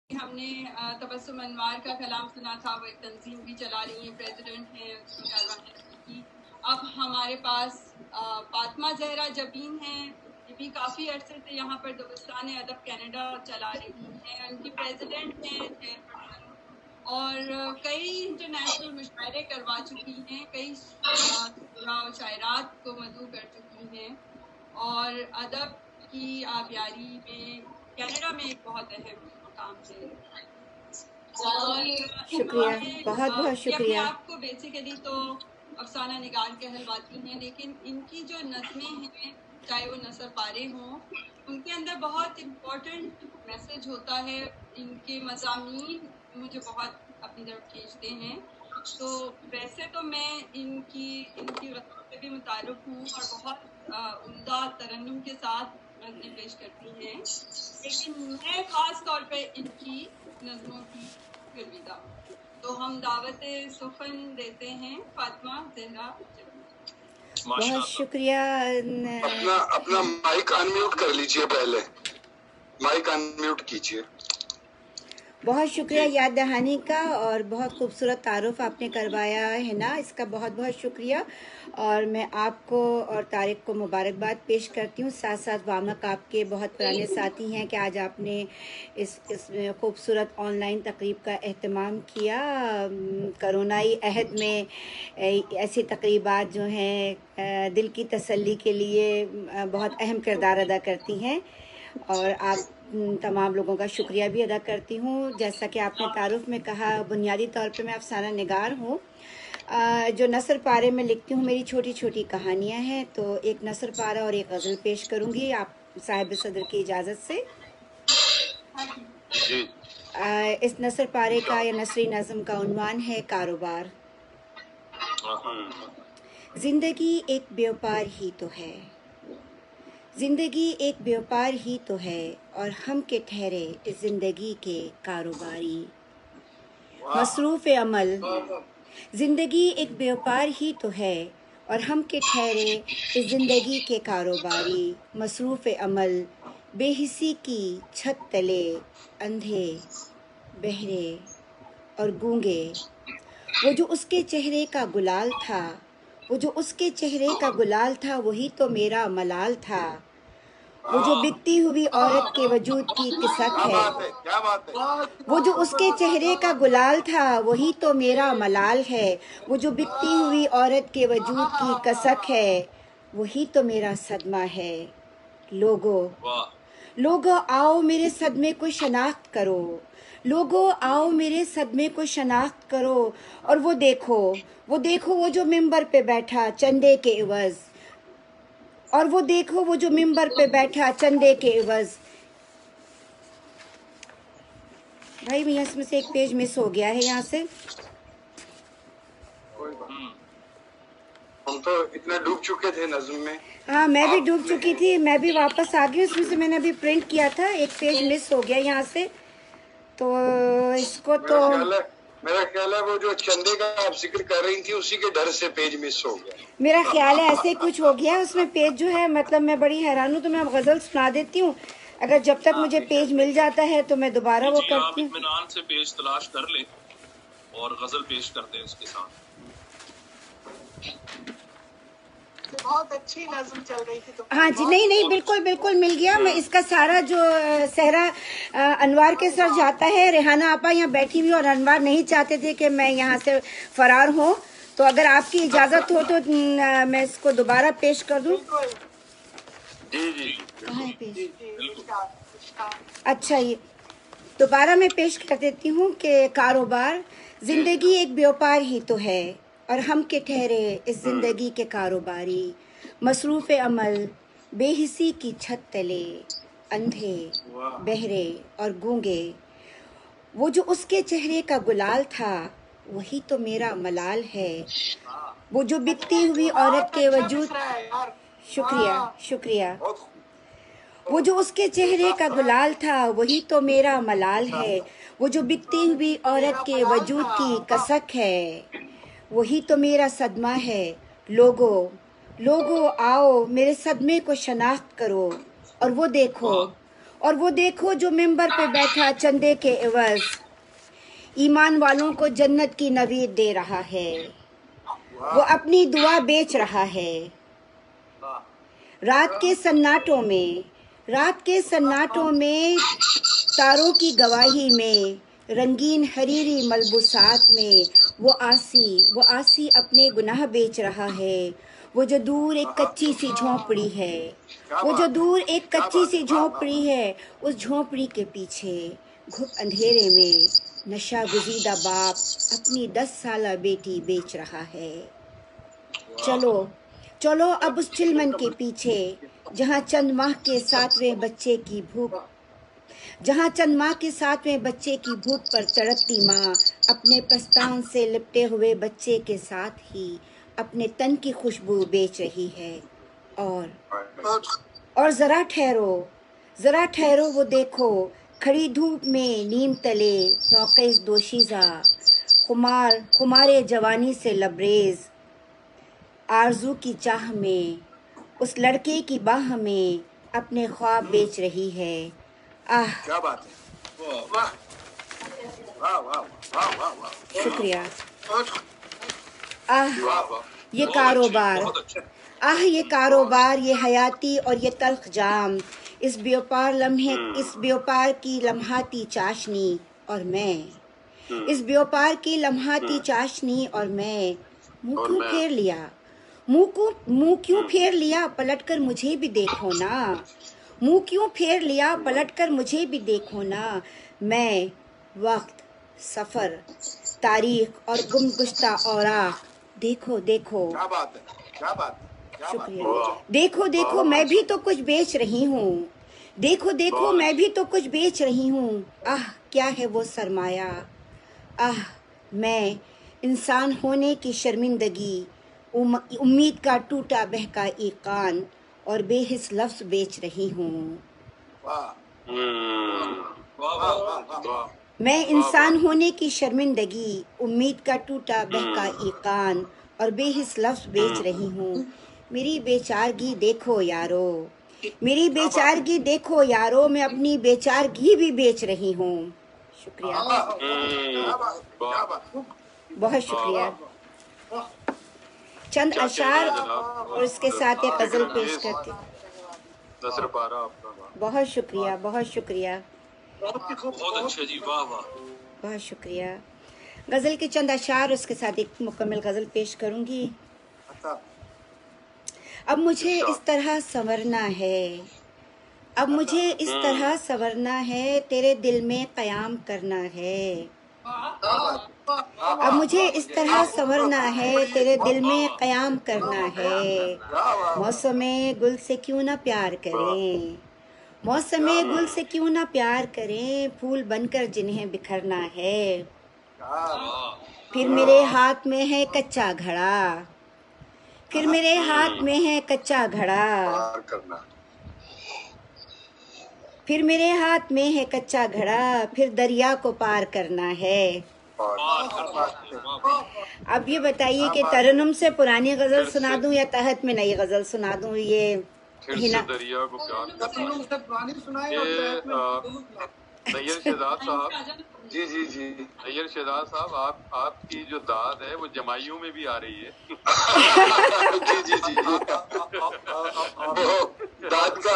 ہم نے تبسم انوار کا کلام سنا تھا، وہ ایک تنظیم بھی چلا رہی ہیں، پریزیڈنٹ ہیں کی۔ اب ہمارے پاس فاطمہ زہرا جبین ہیں، یہ بھی کافی عرصے سے یہاں پر دوستان ادب کینیڈا چلا رہی ہیں، ان کی پریزیڈنٹ ہیں اور کئی انٹرنیشنل مشاعرے کروا چکی ہیں، کئی شعراء و شاعرات کو مدعو کر چکی ہیں اور ادب کی آبیاری میں کینیڈا میں ایک بہت اہم مقام ہے۔ اور شکریہ، بہت بہت شکریہ۔ اپنے آپ کو بیسیکلی تو افسانہ نگار کہلواتی ہیں، لیکن ان کی جو نظمیں ہیں، چاہے وہ نثر پارے ہوں، ان کے اندر بہت امپورٹنٹ میسج ہوتا ہے، ان کے مضامین مجھے بہت اپنی طرف کھینچتے ہیں۔ تو ویسے تو میں ان کی غزلوں سے بھی متعارف ہوں اور بہت عمدہ ترنم کے ساتھ غزلیں پیش کرتی ہیں، لیکن میں خاص طور پہ ان کی نظموں کی گرویدہ ہوں۔ تو ہم دعوت سخن دیتے ہیں فاطمہ زہرا جبین۔ بہت شکریہ۔ اپنا مائک ان میوٹ کر لیجئے، پہلے مائک ان میوٹ کیجئے۔ بہت شکریہ یاد دہانی کا، اور بہت خوبصورت تعارف آپ نے کروایا ہے نا، اس کا بہت بہت شکریہ۔ اور میں آپ کو اور طارق کو مبارکباد پیش کرتی ہوں، ساتھ ساتھ وامق آپ کے بہت پرانے ساتھی ہیں کہ آج آپ نے اس خوبصورت آن لائن تقریب کا اہتمام کیا۔ کرونائی عہد میں ایسی تقریبات جو ہیں دل کی تسلی کے لیے بہت اہم کردار ادا کرتی ہیں، اور آپ تمام لوگوں کا شکریہ بھی ادا کرتی ہوں۔ جیسا کہ آپ نے تعارف میں کہا، بنیادی طور پہ میں افسانہ نگار ہوں، جو نثر پارے میں لکھتی ہوں، میری چھوٹی چھوٹی کہانیاں ہیں، تو ایک نثر پارہ اور ایک غزل پیش کروں گی آپ صاحب صدر کی اجازت سے۔ اس نثر پارے کا یا نثری نظم کا عنوان ہے کاروبار۔ زندگی ایک بیوپار ہی تو ہے، زندگی ایک بیوپار ہی تو ہے، اور ہم کے ٹھہرے اس زندگی کے کاروباری۔ مصروف عمل، زندگی ایک بیوپار ہی تو ہے، اور ہم کے ٹھہرے اس زندگی کے کاروباری۔ مصروف عمل، بے حسی کی چھت تلے، اندھے، بہرے اور گونگے۔ وہ جو اس کے چہرے کا گلال تھا، وہ جو اس کے چہرے کا گلال تھا، وہی تو میرا ملال تھا۔ وہ جو بکتی ہوئی عورت کے وجود کی کسک ہے، وہ جو اس کے چہرے کا گلال تھا، وہی تو میرا ملال ہے۔ وہ جو بکتی ہوئی عورت کے وجود کی کسک ہے، وہی تو میرا صدمہ ہے۔ لوگو آؤ میرے صدمے کو شناخت کرو، لوگو آؤ میرے صدمے کو شناخت کرو، اور وہ دیکھو وہ جو ممبر پہ بیٹھا چندے کے عوض، اور وہ دیکھو وہ جو ممبر پہ بیٹھا چندے کے عوض۔ بھائی میاں اس میں سے ایک پیج مس ہو گیا ہے یہاں سے۔ ہم تو اتنا ڈوب چکے تھے نظم میں۔ ہاں میں بھی ڈوب چکی تھی، میں بھی واپس آ گئی، اس میں سے میں نے ابھی پرنٹ کیا تھا، ایک پیج مس ہو گیا یہاں سے، تو اس کو تو میرا خیال ہے وہ جو چندے کا آپ ذکر کر رہی تھی اسی کے ڈر سے پیج مس ہو گیا۔ میرا خیال ہے ایسے کچھ ہو گیا اس میں، پیج جو ہے مطلب میں بڑی حیران ہوں، تو میں اب غزل سنا دیتی ہوں، اگر جب تک مجھے پیج مل جاتا ہے تو میں دوبارہ وہ کرتی ہوں۔ آپ اطمینان سے پیج تلاش کر لیں اور غزل پیش کر دیں اس کے ساتھ۔ بہت اچھی نظم چل رہی تھی۔ ہاں جی، نہیں بالکل بالکل مل گیا۔ میں اس کا سارا جو صحرا انوار کے سر جاتا ہے، ریحانہ آپا یہاں بیٹھی ہوئی اور انوار نہیں چاہتے تھے کہ میں یہاں سے فرار ہوں، تو اگر آپ کی اجازت ہو تو میں اس کو دوبارہ پیش کر دوں۔ جی اچھا، یہ دوبارہ میں پیش کر دیتی ہوں کہ کاروبار، زندگی ایک بیوپار ہی تو ہے، اور ہم کے ٹھہرے اس زندگی کے کاروباری۔ مصروف عمل، بے حسی کی چھت تلے، اندھے، بہرے اور گونگے۔ وہ جو اس کے چہرے کا گلال تھا، وہی تو میرا ملال ہے۔ وہ جو بکتی ہوئی عورت کے وجود، شکریہ، وہ جو اس کے چہرے کا گلال تھا، وہی تو میرا ملال ہے۔ وہ جو بکتی ہوئی عورت کے وجود کی کسک ہے، وہی تو میرا صدمہ ہے۔ لوگو آؤ میرے صدمے کو شناخت کرو، اور وہ دیکھو اور وہ دیکھو جو ممبر پہ بیٹھا چندے کے عوض ایمان والوں کو جنت کی نوید دے رہا ہے، وہ اپنی دعا بیچ رہا ہے۔ رات کے سناٹوں میں تاروں کی گواہی میں، رنگین حریری ملبوسات میں وہ آسی اپنے گناہ بیچ رہا ہے۔ وہ جو دور ایک کچی سی جھونپڑی ہے، اس جھونپڑی کے پیچھے گھپ اندھیرے میں نشہ گزیدہ باپ اپنی 10 سالہ بیٹی بیچ رہا ہے۔ چلو اب اس چلمن کے پیچھے، جہاں چند ماہ کے 7ویں بچے کی بھوک پر تڑپتی ماں اپنے پستان سے لپٹے ہوئے بچے کے ساتھ ہی اپنے تن کی خوشبو بیچ رہی ہے۔ اور ذرا ٹھہرو وہ دیکھو، کھڑی دھوپ میں نیم تلے نوخیز دوشیزہ، خمارے جوانی سے لبریز، آرزو کی چاہ میں اس لڑکے کی باہ میں اپنے خواب بیچ رہی ہے۔ کیا بات ہے، واہ واہ واہ واہ واہ واہ، شکریہ۔ یہ کاروبار، یہ حیاتی اور یہ تلخ جام، اس بیوپار کی لمحاتی چاشنی اور میں، منہ کیوں پھیر لیا، پلٹ کر مجھے بھی دیکھو نا، میں وقت، سفر، تاریخ اور گمگشتہ اوراق، دیکھو کیا بات ہے، کیا بات ہے، شکریہ، دیکھو میں بھی تو کچھ بیچ رہی ہوں، کیا ہے وہ سرمایہ، میں انسان ہونے کی شرمندگی، امید کا ٹوٹا بہکا ایقان اور بے حس لفظ بیچ رہی ہوں۔ میں انسان ہونے کی شرمندگی، امید کا ٹوٹا بہکا ایقان اور بے حس لفظ بیچ رہی ہوں۔ میری بیچارگی دیکھو یارو، میں اپنی بیچارگی بھی بیچ رہی ہوں۔ شکریہ، بہت شکریہ۔ چند اشعار اور اس کے ساتھ ایک غزل پیش کرتی ہوں۔ بہت شکریہ، بہت شکریہ، بہت اچھا جی، واہ واہ، بہت شکریہ۔ غزل کے چند اشعار، اس کے ساتھ ایک مکمل غزل پیش کروں گی۔ اب مجھے اس طرح سنورنا ہے، تیرے دل میں قیام کرنا ہے۔ اب مجھے اس طرح سنورنا ہے، تیرے دل میں قیام کرنا ہے۔ موسم گل سے کیوں نہ پیار کریں، پھول بن کر جنہیں بکھرنا ہے۔ پھر میرے ہاتھ میں ہے کچا گھڑا، پھر دریا کو پار کرنا ہے۔ اب یہ بتائیے کہ ترنم سے پرانی غزل سنا دوں یا تحت میں نئی غزل سنا دوں؟ یہ دریا کو نیّر شہزاد صاحب، جی نیّر شہزاد صاحب، آپ کی جو داد ہے وہ جمائیوں میں بھی آ رہی ہے۔ جی داد کا،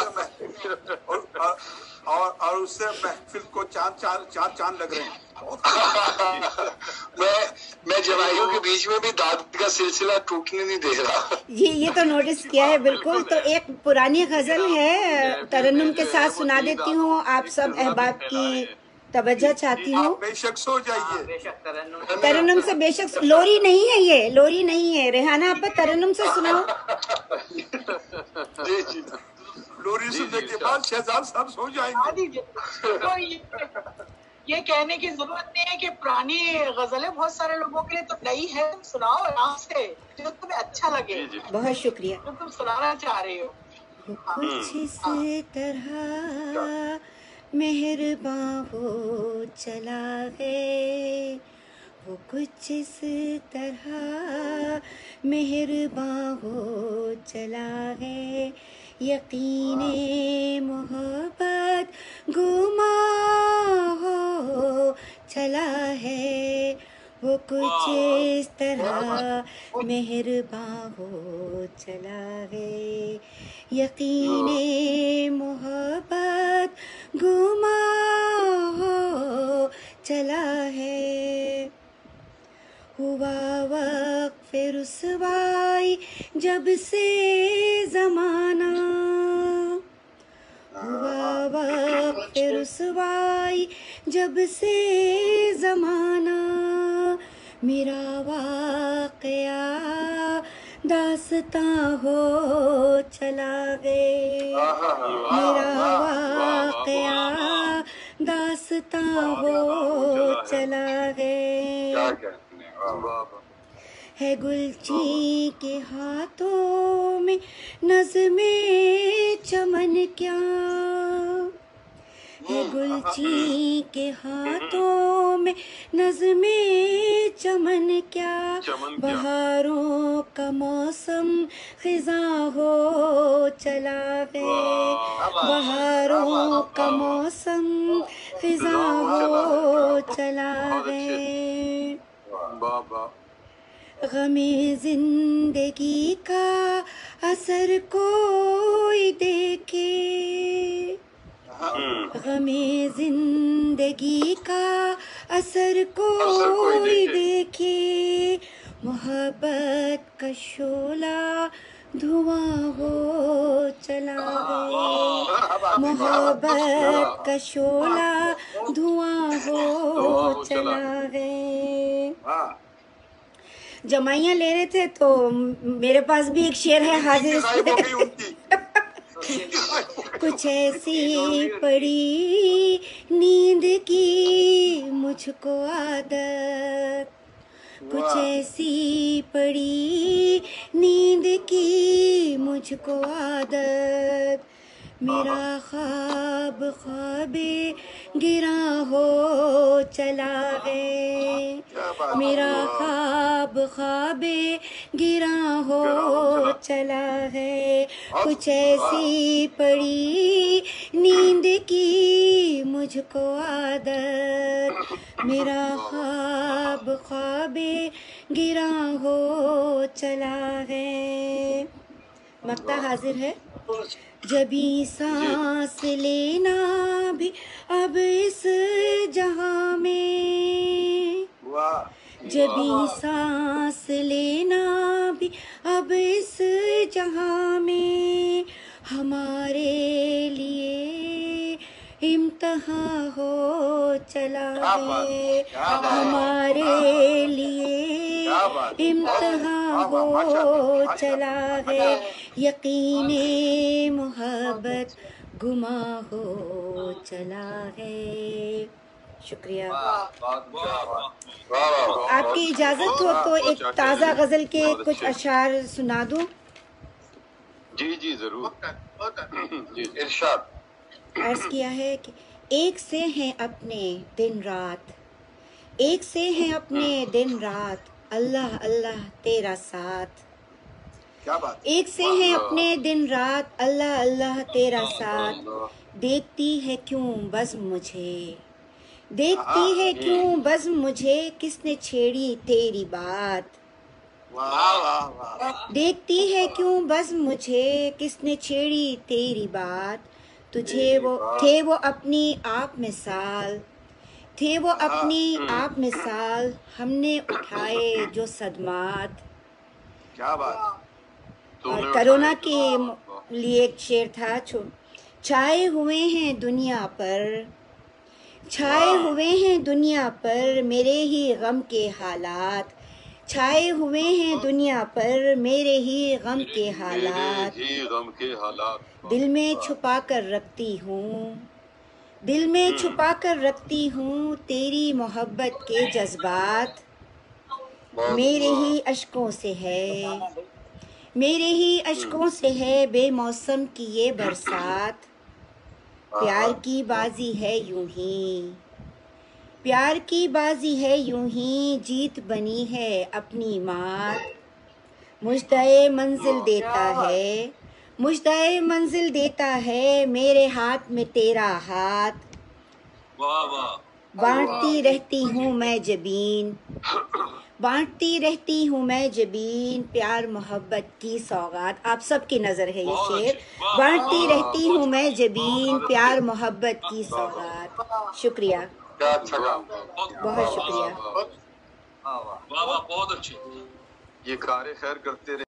اور اس سے محفل کو چاند لگ رہے ہیں۔ میں جمائیوں کے بیچ میں بھی داد کا سلسلہ ٹوٹنے نہیں دے رہا۔ یہ تو نوٹس کیا ہے بالکل۔ تو ایک پرانی غزل ہے، ترنم کے ساتھ سنا دیتی ہوں، آپ سب احباب کی توجہ چاہتی ہوں۔ بے شک سو جائیے، ترنم سے بے شک، لوری نہیں ہے، ریحانہ آپ ترنم سے سناؤ۔ جی لوری سننے کے بعد شہزاد صاحب سو جائیں گے۔ یہ کہنے کی ضرورت نہیں ہے کہ پرانی غزلیں بہت سارے لوگوں کے لیے تو نئی ہے، تم سناؤ آرام سے جو تمہیں اچھا لگے، بہت شکریہ۔ جو تم سنانا چاہ رہے ہو۔ کچھ اس طرح مہرباں ہو چلا ہے، وہ کچھ اس طرح مہرباں ہو چلا ہے، یقین محبت گماں ہو چلا ہے، وہ کچھ اس طرح مہرباں ہو چلا ہے، یقین محبت گماں ہو چلا ہے، ہوا وقف رسوائی جب سے زمانہ، ہوا وقف رسوائی جب سے زمانہ، میرا واقعہ داستاں ہو چلا گئے، میرا واقعہ داستاں ہو چلا گئے، ہے گلچی کے ہاتھوں میں نظم چمن کیا، ہے گلچی کے ہاتھوں میں نظم چمن کیا، بہاروں کا موسم خزاں ہو چلا گئے، بہاروں کا موسم خزاں ہو چلا گئے، غم زندگی کا اثر کوئی دیکھے، غم زندگی کا اثر کوئی دیکھے، محبت کا شعلہ دھواں ہو چلا گئے، محبت کا شعلہ دھواں ہو چلا گئے۔ جمائیاں لے رہے تھے تو میرے پاس بھی ایک شعر ہے حاضر، کچھ ایسی پڑی نیند کی مجھ کو عادت، کچھ ایسی پڑی نیند کی مجھ کو عادت، میرا خواب خواب گراں ہو چلا گئے، میرا خواب خواب گراں ہو چلا ہے، کچھ ایسی پڑی نیند کی مجھ کو عادت، میرا خواب خواب گراں ہو چلا ہے۔ مقطع حاضر ہے۔ جبھی سانس لینا بھی اب اس جہاں میں، جبھی سانس لینا بھی اب اس جہاں میں، ہمارے لیے امتحان ہو چلا ہے، ہمارے لیے امتحان ہو چلا ہے، یقین محبت گماں ہو چلا ہے۔ شکریہ۔ آپ کی اجازت ہو تو ایک تازہ غزل کے کچھ اشعار سنا دوں؟ جی جی ضرور، ارشاد۔ عرض کیا ہے کہ ایک سے ہیں اپنے دن رات، ایک سے ہیں اپنے دن رات، اللہ اللہ تیرا ساتھ، کیا بات، ایک سے ہیں اپنے دن رات، اللہ اللہ تیرا ساتھ، دیکھتی ہے کیوں بزم مجھے، دیکھتی ہے کیوں بزم مجھے، کس نے چھیڑی تیری بات، واہ واہ واہ، دیکھتی ہے کیوں بزم مجھے، کس نے چھیڑی تیری بات، تجھے وہ تھے وہ اپنی آپ مثال، تھے وہ اپنی آپ مثال، ہم نے اٹھائے جو صدمات، کیا بات، اور کرونا کے لیے ایک شعر تھا، چھائے ہوئے ہیں دنیا پر، چھائے ہوئے ہیں دنیا پر میرے ہی غم کے حالات، چھائے ہوئے ہیں دنیا پر میرے ہی غم کے حالات، دل میں چھپا کر رکھتی ہوں، دل میں چھپا کر رکھتی ہوں تیری محبت کے جذبات، میرے ہی اشکوں سے ہے، میرے ہی اشکوں سے ہے بے موسم کی یہ برسات، پیار کی بازی ہے یوں ہی، پیار کی بازی ہے یوں ہی، جیت بنی ہے اپنی مات، مجدے منزل دیتا ہے، مجدائے منزل دیتا ہے میرے ہاتھ میں تیرا ہاتھ، واہ واہ، بانٹتی رہتی ہوں میں جبین، بانٹتی رہتی ہوں میں جبین، پیار محبت کی سوغات. آپ سب کی نظر ہے یہ شعر. بانٹتی رہتی ہوں میں جبین، پیار محبت کی سوغات. شکریہ، کیا اچھا کام. بہت شکریہ. واہ واہ، بہت اچھے. یہ کار خیر کرتے رہے.